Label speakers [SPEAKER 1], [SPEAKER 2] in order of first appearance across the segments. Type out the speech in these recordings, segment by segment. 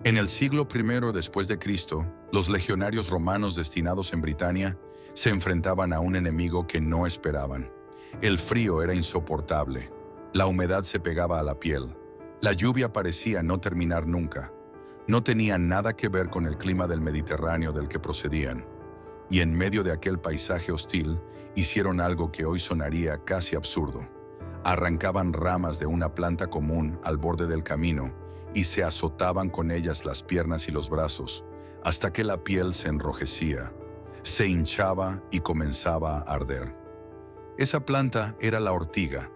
[SPEAKER 1] En el siglo I después de Cristo, los legionarios romanos destinados en Britania se enfrentaban a un enemigo que no esperaban. El frío era insoportable, la humedad se pegaba a la piel, la lluvia parecía no terminar nunca. No tenía nada que ver con el clima del Mediterráneo del que procedían. Y en medio de aquel paisaje hostil, hicieron algo que hoy sonaría casi absurdo. Arrancaban ramas de una planta común al borde del camino y se azotaban con ellas las piernas y los brazos, hasta que la piel se enrojecía, se hinchaba y comenzaba a arder. Esa planta era la ortiga.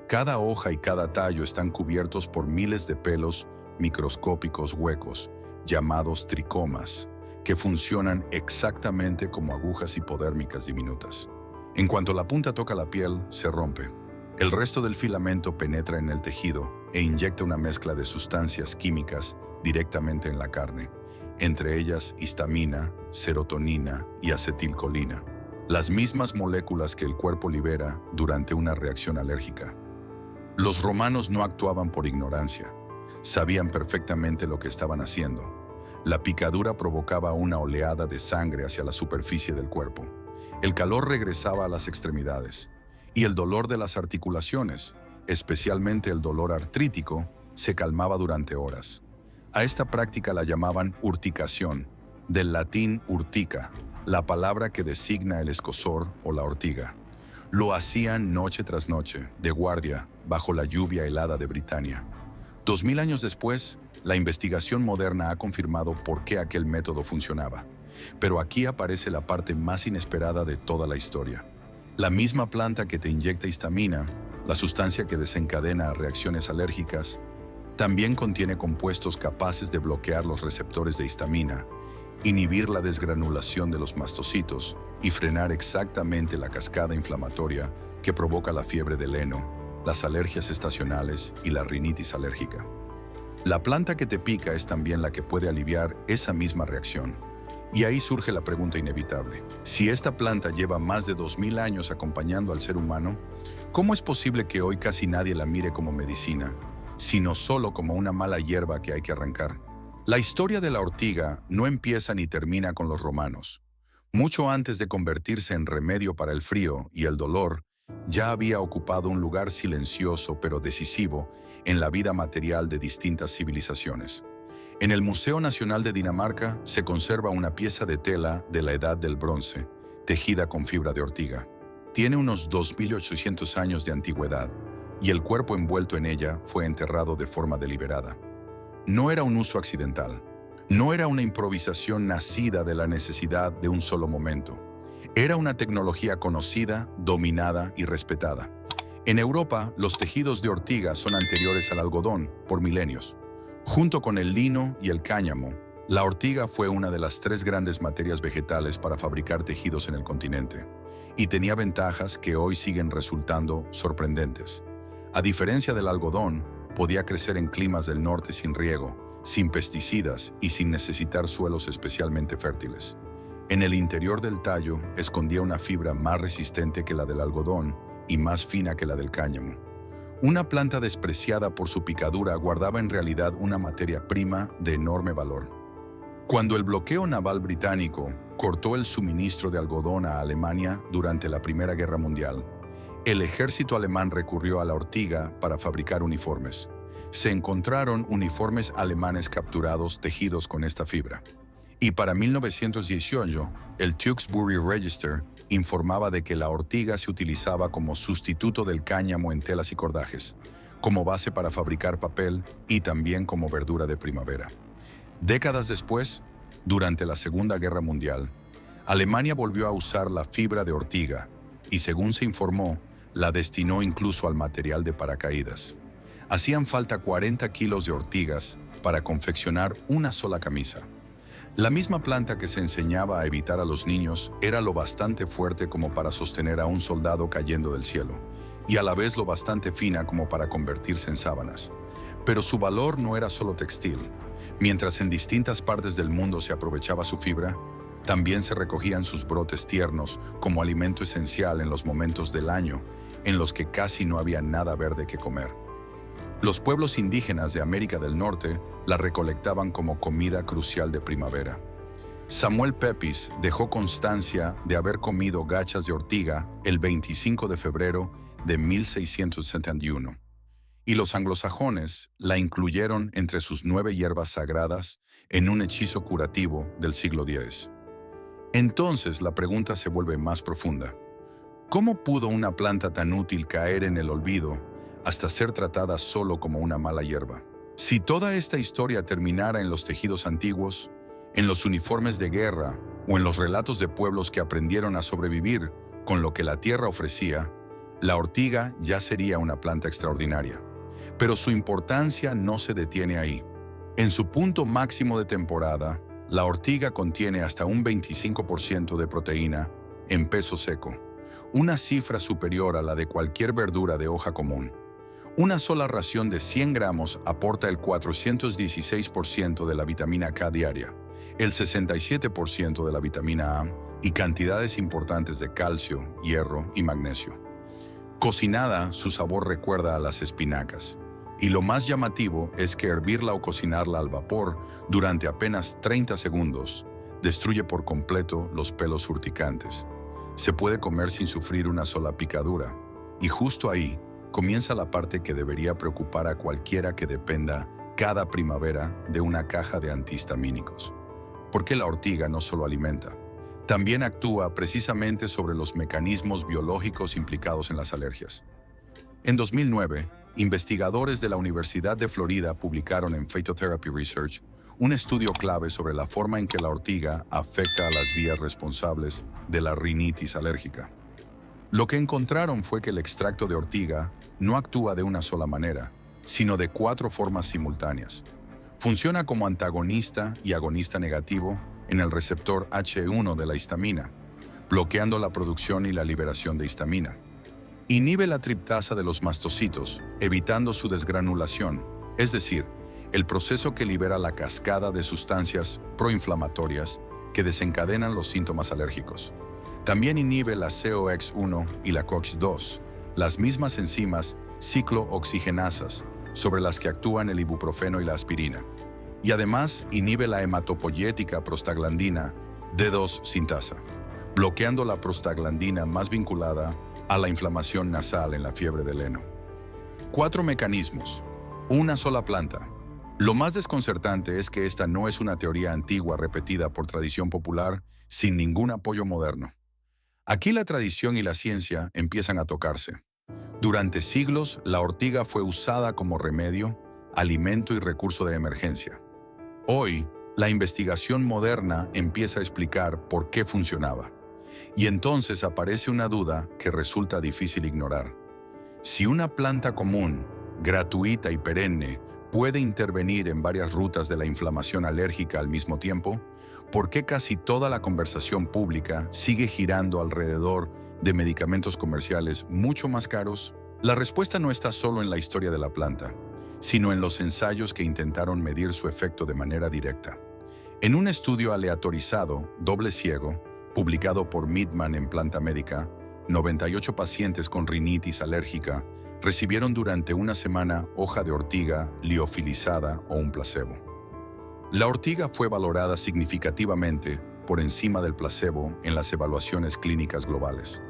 [SPEAKER 1] Cada hoja y cada tallo están cubiertos por miles de pelos microscópicos huecos, llamados tricomas, que funcionan exactamente como agujas hipodérmicas diminutas. En cuanto la punta toca la piel, se rompe. El resto del filamento penetra en el tejido e inyecta una mezcla de sustancias químicas directamente en la carne, entre ellas histamina, serotonina y acetilcolina, las mismas moléculas que el cuerpo libera durante una reacción alérgica. Los romanos no actuaban por ignorancia, sabían perfectamente lo que estaban haciendo. La picadura provocaba una oleada de sangre hacia la superficie del cuerpo. El calor regresaba a las extremidades y el dolor de las articulaciones, especialmente el dolor artrítico, se calmaba durante horas. A esta práctica la llamaban urticación, del latín urtica, la palabra que designa el escozor o la ortiga. Lo hacían noche tras noche, de guardia, bajo la lluvia helada de Britania. 2000 años después, la investigación moderna ha confirmado por qué aquel método funcionaba. Pero aquí aparece la parte más inesperada de toda la historia. La misma planta que te inyecta histamina, la sustancia que desencadena reacciones alérgicas, también contiene compuestos capaces de bloquear los receptores de histamina, inhibir la desgranulación de los mastocitos y frenar exactamente la cascada inflamatoria que provoca la fiebre del heno, las alergias estacionales y la rinitis alérgica. La planta que te pica es también la que puede aliviar esa misma reacción. Y ahí surge la pregunta inevitable. Si esta planta lleva más de 2000 años acompañando al ser humano, ¿cómo es posible que hoy casi nadie la mire como medicina, sino solo como una mala hierba que hay que arrancar? La historia de la ortiga no empieza ni termina con los romanos. Mucho antes de convertirse en remedio para el frío y el dolor, ya había ocupado un lugar silencioso pero decisivo en la vida material de distintas civilizaciones. En el Museo Nacional de Dinamarca se conserva una pieza de tela de la Edad del Bronce, tejida con fibra de ortiga. Tiene unos 2800 años de antigüedad y el cuerpo envuelto en ella fue enterrado de forma deliberada. No era un uso accidental, no era una improvisación nacida de la necesidad de un solo momento. Era una tecnología conocida, dominada y respetada. En Europa, los tejidos de ortiga son anteriores al algodón por milenios. Junto con el lino y el cáñamo, la ortiga fue una de las 3 grandes materias vegetales para fabricar tejidos en el continente, y tenía ventajas que hoy siguen resultando sorprendentes. A diferencia del algodón, podía crecer en climas del norte sin riego, sin pesticidas y sin necesitar suelos especialmente fértiles. En el interior del tallo escondía una fibra más resistente que la del algodón y más fina que la del cáñamo. Una planta despreciada por su picadura guardaba en realidad una materia prima de enorme valor. Cuando el bloqueo naval británico cortó el suministro de algodón a Alemania durante la Primera Guerra Mundial, el ejército alemán recurrió a la ortiga para fabricar uniformes. Se encontraron uniformes alemanes capturados tejidos con esta fibra. Y para 1918, el Tewkesbury Register informaba de que la ortiga se utilizaba como sustituto del cáñamo en telas y cordajes, como base para fabricar papel y también como verdura de primavera. Décadas después, durante la Segunda Guerra Mundial, Alemania volvió a usar la fibra de ortiga y, según se informó, la destinó incluso al material de paracaídas. Hacían falta 40 kilos de ortigas para confeccionar una sola camisa. La misma planta que se enseñaba a evitar a los niños era lo bastante fuerte como para sostener a un soldado cayendo del cielo, y a la vez lo bastante fina como para convertirse en sábanas. Pero su valor no era solo textil. Mientras en distintas partes del mundo se aprovechaba su fibra, también se recogían sus brotes tiernos como alimento esencial en los momentos del año en los que casi no había nada verde que comer. Los pueblos indígenas de América del Norte la recolectaban como comida crucial de primavera. Samuel Pepys dejó constancia de haber comido gachas de ortiga el 25 de febrero de 1671, y los anglosajones la incluyeron entre sus 9 hierbas sagradas en un hechizo curativo del siglo X. Entonces la pregunta se vuelve más profunda. ¿Cómo pudo una planta tan útil caer en el olvido hasta ser tratada solo como una mala hierba? Si toda esta historia terminara en los tejidos antiguos, en los uniformes de guerra o en los relatos de pueblos que aprendieron a sobrevivir con lo que la tierra ofrecía, la ortiga ya sería una planta extraordinaria. Pero su importancia no se detiene ahí. En su punto máximo de temporada, la ortiga contiene hasta un 25% de proteína en peso seco, una cifra superior a la de cualquier verdura de hoja común. Una sola ración de 100 gramos aporta el 416% de la vitamina K diaria, el 67% de la vitamina A y cantidades importantes de calcio, hierro y magnesio. Cocinada, su sabor recuerda a las espinacas. Y lo más llamativo es que hervirla o cocinarla al vapor durante apenas 30 segundos destruye por completo los pelos urticantes. Se puede comer sin sufrir una sola picadura. Y justo ahí comienza la parte que debería preocupar a cualquiera que dependa cada primavera de una caja de antihistamínicos. Porque la ortiga no solo alimenta, también actúa precisamente sobre los mecanismos biológicos implicados en las alergias. En 2009, investigadores de la Universidad de Florida publicaron en Phytotherapy Research un estudio clave sobre la forma en que la ortiga afecta a las vías responsables de la rinitis alérgica. Lo que encontraron fue que el extracto de ortiga no actúa de una sola manera, sino de 4 formas simultáneas. Funciona como antagonista y agonista negativo en el receptor H1 de la histamina, bloqueando la producción y la liberación de histamina. Inhibe la triptasa de los mastocitos, evitando su desgranulación, es decir, el proceso que libera la cascada de sustancias proinflamatorias que desencadenan los síntomas alérgicos. También inhibe la COX-1 y la COX-2, las mismas enzimas ciclooxigenasas sobre las que actúan el ibuprofeno y la aspirina. Y además inhibe la hematopoyética prostaglandina D2 sintasa, bloqueando la prostaglandina más vinculada a la inflamación nasal en la fiebre del heno. 4 mecanismos, una sola planta. Lo más desconcertante es que esta no es una teoría antigua repetida por tradición popular sin ningún apoyo moderno. Aquí la tradición y la ciencia empiezan a tocarse. Durante siglos, la ortiga fue usada como remedio, alimento y recurso de emergencia. Hoy, la investigación moderna empieza a explicar por qué funcionaba. Y entonces aparece una duda que resulta difícil ignorar. Si una planta común, gratuita y perenne, puede intervenir en varias rutas de la inflamación alérgica al mismo tiempo, ¿por qué casi toda la conversación pública sigue girando alrededor de medicamentos comerciales mucho más caros? La respuesta no está solo en la historia de la planta, sino en los ensayos que intentaron medir su efecto de manera directa. En un estudio aleatorizado, doble ciego, publicado por Midman en Planta Médica, 98 pacientes con rinitis alérgica recibieron durante una semana hoja de ortiga liofilizada o un placebo. La ortiga fue valorada significativamente por encima del placebo en las evaluaciones clínicas globales.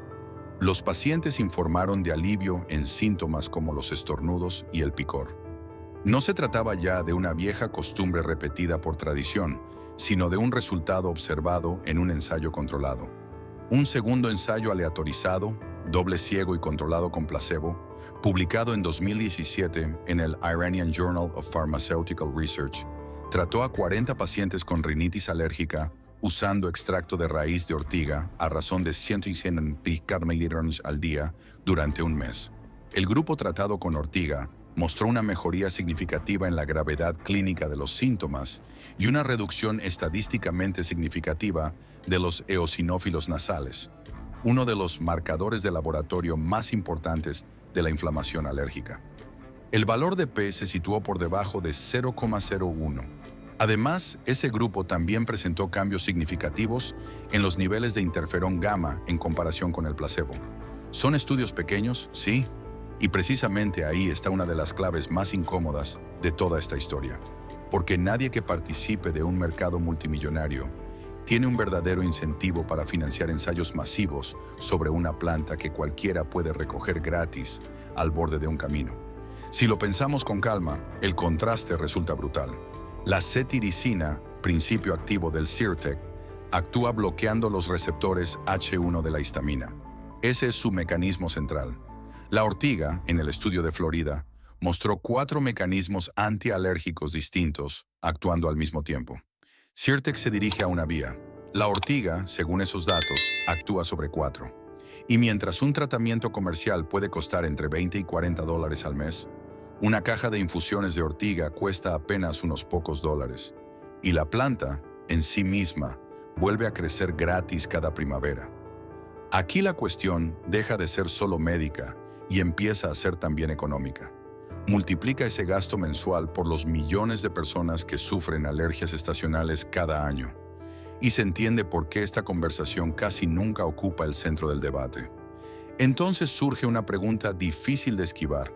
[SPEAKER 1] Los pacientes informaron de alivio en síntomas como los estornudos y el picor. No se trataba ya de una vieja costumbre repetida por tradición, sino de un resultado observado en un ensayo controlado. Un segundo ensayo aleatorizado, doble ciego y controlado con placebo, publicado en 2017 en el Iranian Journal of Pharmaceutical Research, trató a 40 pacientes con rinitis alérgica usando extracto de raíz de ortiga a razón de 100 mg al día durante un mes. El grupo tratado con ortiga mostró una mejoría significativa en la gravedad clínica de los síntomas y una reducción estadísticamente significativa de los eosinófilos nasales, uno de los marcadores de laboratorio más importantes de la inflamación alérgica. El valor de P se situó por debajo de 0,01. Además, ese grupo también presentó cambios significativos en los niveles de interferón gamma en comparación con el placebo. ¿Son estudios pequeños? Sí, Y precisamente ahí está una de las claves más incómodas de toda esta historia. Porque nadie que participe de un mercado multimillonario tiene un verdadero incentivo para financiar ensayos masivos sobre una planta que cualquiera puede recoger gratis al borde de un camino. Si lo pensamos con calma, el contraste resulta brutal. La cetiricina, principio activo del Zyrtec, actúa bloqueando los receptores H1 de la histamina. Ese es su mecanismo central. La ortiga, en el estudio de Florida, mostró 4 mecanismos antialérgicos distintos actuando al mismo tiempo. Zyrtec se dirige a una vía. La ortiga, según esos datos, actúa sobre 4. Y mientras un tratamiento comercial puede costar entre $20 y $40 al mes, una caja de infusiones de ortiga cuesta apenas unos pocos dólares. Y la planta, en sí misma, vuelve a crecer gratis cada primavera. Aquí la cuestión deja de ser solo médica y empieza a ser también económica. Multiplica ese gasto mensual por los millones de personas que sufren alergias estacionales cada año. Y se entiende por qué esta conversación casi nunca ocupa el centro del debate. Entonces surge una pregunta difícil de esquivar.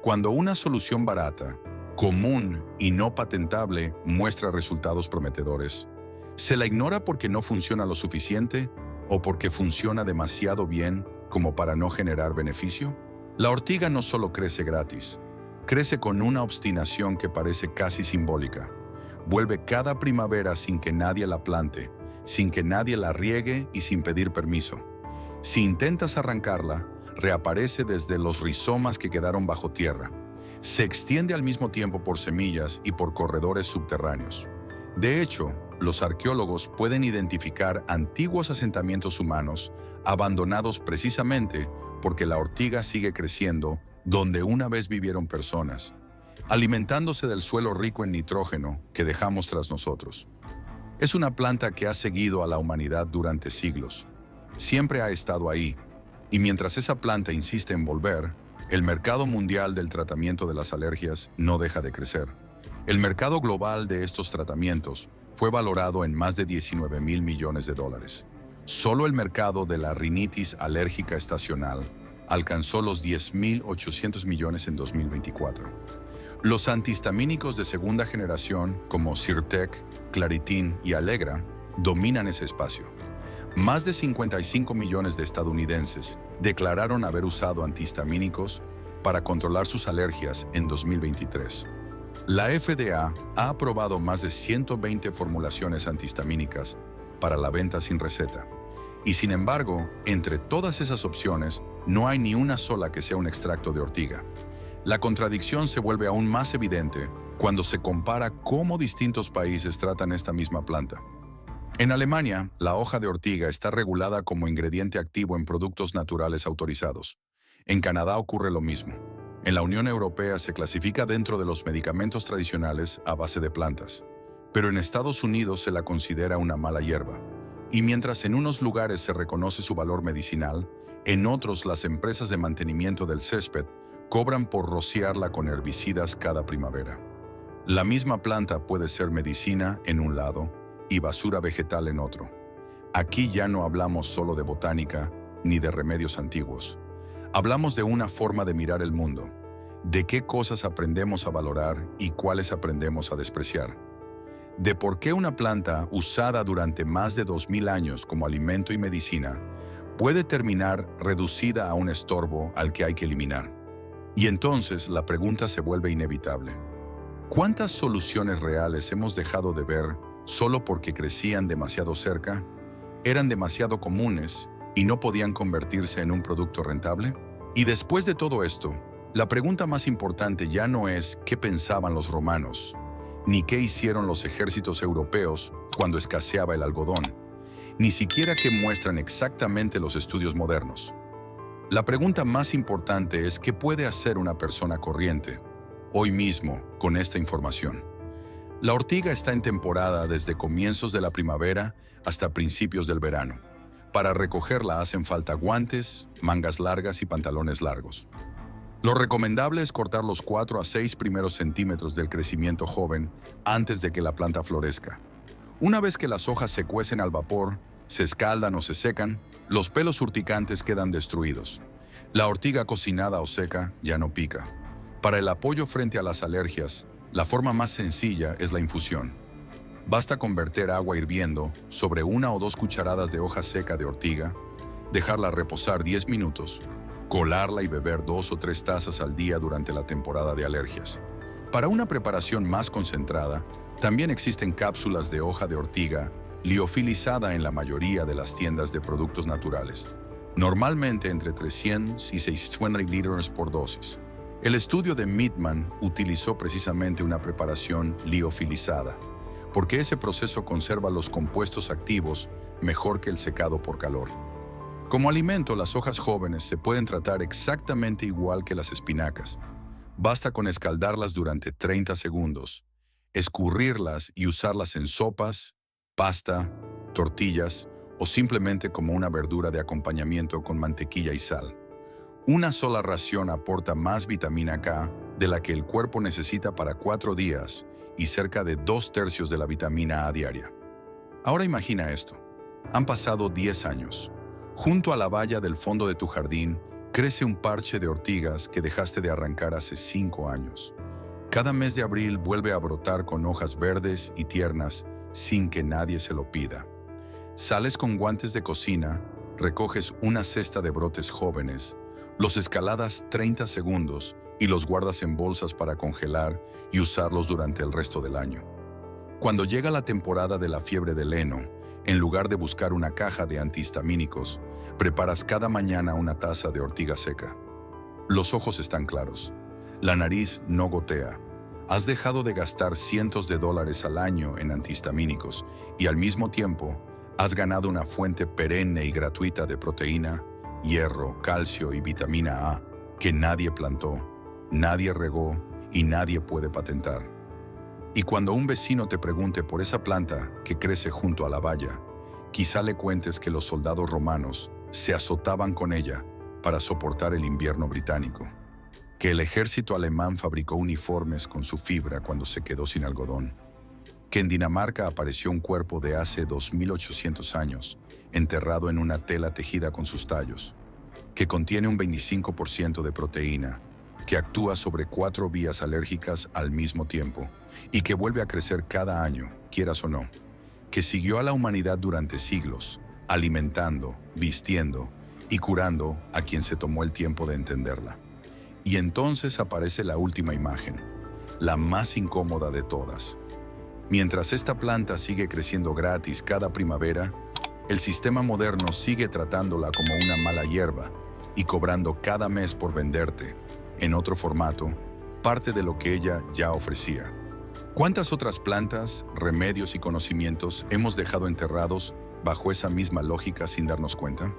[SPEAKER 1] Cuando una solución barata, común y no patentable muestra resultados prometedores, ¿se la ignora porque no funciona lo suficiente o porque funciona demasiado bien como para no generar beneficio? La ortiga no solo crece gratis, crece con una obstinación que parece casi simbólica. Vuelve cada primavera sin que nadie la plante, sin que nadie la riegue y sin pedir permiso. Si intentas arrancarla, reaparece desde los rizomas que quedaron bajo tierra. Se extiende al mismo tiempo por semillas y por corredores subterráneos. De hecho, los arqueólogos pueden identificar antiguos asentamientos humanos abandonados precisamente porque la ortiga sigue creciendo donde una vez vivieron personas, alimentándose del suelo rico en nitrógeno que dejamos tras nosotros. Es una planta que ha seguido a la humanidad durante siglos. Siempre ha estado ahí, y mientras esa planta insiste en volver, el mercado mundial del tratamiento de las alergias no deja de crecer. El mercado global de estos tratamientos fue valorado en más de $19.000 millones. Solo el mercado de la rinitis alérgica estacional alcanzó los 10.800 millones en 2024. Los antihistamínicos de segunda generación, como Zyrtec, Claritin y Allegra, dominan ese espacio. Más de 55 millones de estadounidenses declararon haber usado antihistamínicos para controlar sus alergias en 2023. La FDA ha aprobado más de 120 formulaciones antihistamínicas para la venta sin receta. Y sin embargo, entre todas esas opciones, no hay ni una sola que sea un extracto de ortiga. La contradicción se vuelve aún más evidente cuando se compara cómo distintos países tratan esta misma planta. En Alemania, la hoja de ortiga está regulada como ingrediente activo en productos naturales autorizados. En Canadá ocurre lo mismo. En la Unión Europea se clasifica dentro de los medicamentos tradicionales a base de plantas, pero en Estados Unidos se la considera una mala hierba. Y mientras en unos lugares se reconoce su valor medicinal, en otros las empresas de mantenimiento del césped cobran por rociarla con herbicidas cada primavera. La misma planta puede ser medicina en un lado y basura vegetal en otro. Aquí ya no hablamos solo de botánica ni de remedios antiguos. Hablamos de una forma de mirar el mundo, de qué cosas aprendemos a valorar y cuáles aprendemos a despreciar. De por qué una planta usada durante más de 2000 años como alimento y medicina puede terminar reducida a un estorbo al que hay que eliminar. Y entonces la pregunta se vuelve inevitable. ¿Cuántas soluciones reales hemos dejado de ver solo porque crecían demasiado cerca, eran demasiado comunes y no podían convertirse en un producto rentable? Y después de todo esto, la pregunta más importante ya no es qué pensaban los romanos, ni qué hicieron los ejércitos europeos cuando escaseaba el algodón, ni siquiera qué muestran exactamente los estudios modernos. La pregunta más importante es qué puede hacer una persona corriente, hoy mismo, con esta información. La ortiga está en temporada desde comienzos de la primavera hasta principios del verano. Para recogerla hacen falta guantes, mangas largas y pantalones largos. Lo recomendable es cortar los 4 a 6 primeros centímetros del crecimiento joven antes de que la planta florezca. Una vez que las hojas se cuecen al vapor, se escaldan o se secan, los pelos urticantes quedan destruidos. La ortiga cocinada o seca ya no pica. Para el apoyo frente a las alergias, la forma más sencilla es la infusión. Basta con verter agua hirviendo sobre 1 o 2 cucharadas de hoja seca de ortiga, dejarla reposar 10 minutos, colarla y beber 2 o 3 tazas al día durante la temporada de alergias. Para una preparación más concentrada, también existen cápsulas de hoja de ortiga liofilizada en la mayoría de las tiendas de productos naturales, normalmente entre 300 y 620 litros por dosis. El estudio de Meadman utilizó precisamente una preparación liofilizada, porque ese proceso conserva los compuestos activos mejor que el secado por calor. Como alimento, las hojas jóvenes se pueden tratar exactamente igual que las espinacas. Basta con escaldarlas durante 30 segundos, escurrirlas y usarlas en sopas, pasta, tortillas o simplemente como una verdura de acompañamiento con mantequilla y sal. Una sola ración aporta más vitamina K de la que el cuerpo necesita para 4 días y cerca de 2/3 de la vitamina A diaria. Ahora imagina esto. Han pasado 10 años. Junto a la valla del fondo de tu jardín crece un parche de ortigas que dejaste de arrancar hace 5 años. Cada mes de abril vuelve a brotar con hojas verdes y tiernas sin que nadie se lo pida. Sales con guantes de cocina, recoges una cesta de brotes jóvenes, los escaladas 30 segundos y los guardas en bolsas para congelar y usarlos durante el resto del año. Cuando llega la temporada de la fiebre del heno, en lugar de buscar una caja de antihistamínicos, preparas cada mañana una taza de ortiga seca. Los ojos están claros. La nariz no gotea. Has dejado de gastar cientos de dólares al año en antihistamínicos y al mismo tiempo has ganado una fuente perenne y gratuita de proteína, hierro, calcio y vitamina A que nadie plantó, nadie regó y nadie puede patentar. Y cuando un vecino te pregunte por esa planta que crece junto a la valla, quizá le cuentes que los soldados romanos se azotaban con ella para soportar el invierno británico, que el ejército alemán fabricó uniformes con su fibra cuando se quedó sin algodón, que en Dinamarca apareció un cuerpo de hace 2800 años, enterrado en una tela tejida con sus tallos, que contiene un 25% de proteína, que actúa sobre 4 vías alérgicas al mismo tiempo y que vuelve a crecer cada año, quieras o no, que siguió a la humanidad durante siglos, alimentando, vistiendo y curando a quien se tomó el tiempo de entenderla. Y entonces aparece la última imagen, la más incómoda de todas. Mientras esta planta sigue creciendo gratis cada primavera, el sistema moderno sigue tratándola como una mala hierba y cobrando cada mes por venderte, en otro formato, parte de lo que ella ya ofrecía. ¿Cuántas otras plantas, remedios y conocimientos hemos dejado enterrados bajo esa misma lógica sin darnos cuenta?